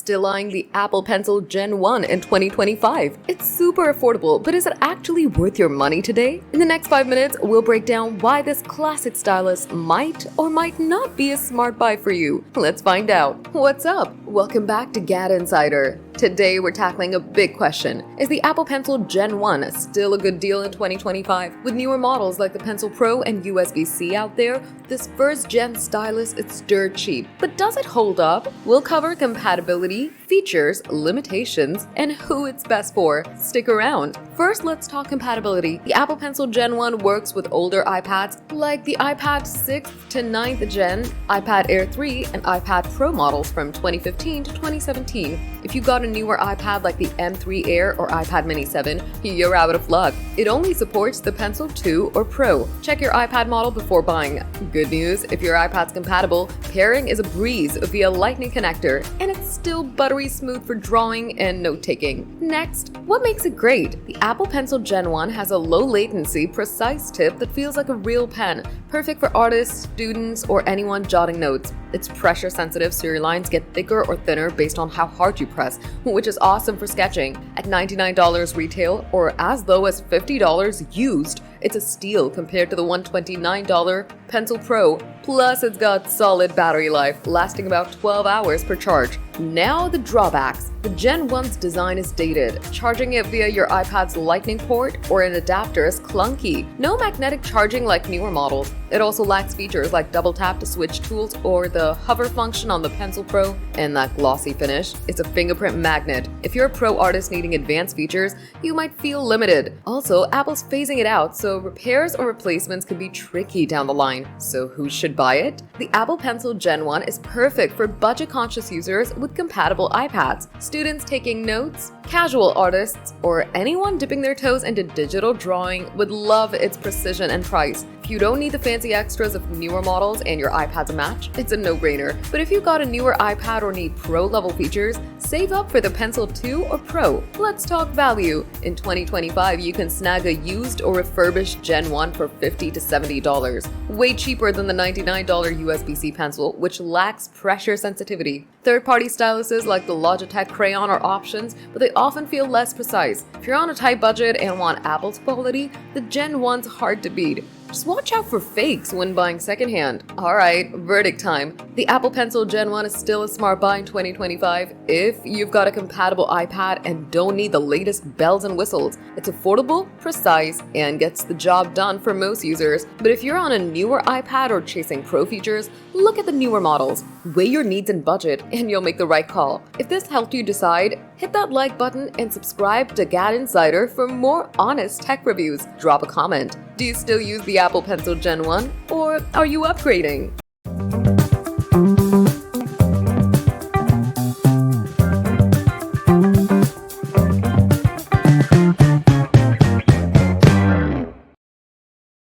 Still eyeing the Apple Pencil Gen 1 in 2025. It's super affordable, but is it actually worth your money today? In the next 5 minutes, we'll break down why this classic stylus might or might not be a smart buy for you. Let's find out. What's up? Welcome back to GadInsider. Today we're tackling a big question. Is the Apple Pencil Gen 1 still a good deal in 2025? With newer models like the Pencil Pro and USB-C out there, this first gen stylus is dirt cheap. But does it hold up? We'll cover compatibility, features, limitations, and who it's best for. Stick around. First, let's talk compatibility. The Apple Pencil Gen 1 works with older iPads like the iPad 6th to 9th gen, iPad Air 3, and iPad Pro models from 2015 to 2017. If you got a newer iPad like the M3 Air or iPad Mini 7, you're out of luck. It only supports the Pencil 2 or Pro. Check your iPad model before buying. Good news, if your iPad's compatible, pairing is a breeze via Lightning connector, and it's still buttery smooth for drawing and note-taking. Next, what makes it great? The Apple Pencil Gen 1 has a low-latency, precise tip that feels like a real pen, perfect for artists, students, or anyone jotting notes. It's pressure-sensitive, so your lines get thicker or thinner based on how hard you press, which is awesome for sketching. At $99 retail, or as low as $50 used, it's a steal compared to the $129 Pencil Pro. Plus, it's got solid battery life, lasting about 12 hours per charge. Now the drawbacks. The Gen 1's design is dated. Charging it via your iPad's Lightning port or an adapter is clunky. No magnetic charging like newer models. It also lacks features like double tap to switch tools or the hover function on the Pencil Pro, and that glossy finish. It's a fingerprint magnet. If you're a pro artist needing advanced features, you might feel limited. Also, Apple's phasing it out, so repairs or replacements can be tricky down the line. So who should buy it? The Apple Pencil Gen 1 is perfect for budget-conscious users with compatible iPads, students taking notes, casual artists, or anyone dipping their toes into digital drawing would love its precision and price. If you don't need the fancy extras of newer models and your iPad's a match, it's a no-brainer. But if you've got a newer iPad or need pro-level features, save up for the Pencil 2 or Pro. Let's talk value. In 2025, you can snag a used or refurbished Gen 1 for $50 to $70, way cheaper than the $99 USB-C pencil, which lacks pressure sensitivity. Third-party styluses like the Logitech Crayon are options, but they often feel less precise. If you're on a tight budget and want Apple's quality, the Gen 1's hard to beat. Just watch out for fakes when buying secondhand. Alright, verdict time. The Apple Pencil Gen 1 is still a smart buy in 2025 if you've got a compatible iPad and don't need the latest bells and whistles. It's affordable, precise, and gets the job done for most users. But if you're on a newer iPad or chasing pro features, look at the newer models. Weigh your needs and budget, and you'll make the right call. If this helped you decide, hit that like button and subscribe to GadInsider for more honest tech reviews. Drop a comment. Do you still use the Apple Pencil Gen 1, or are you upgrading?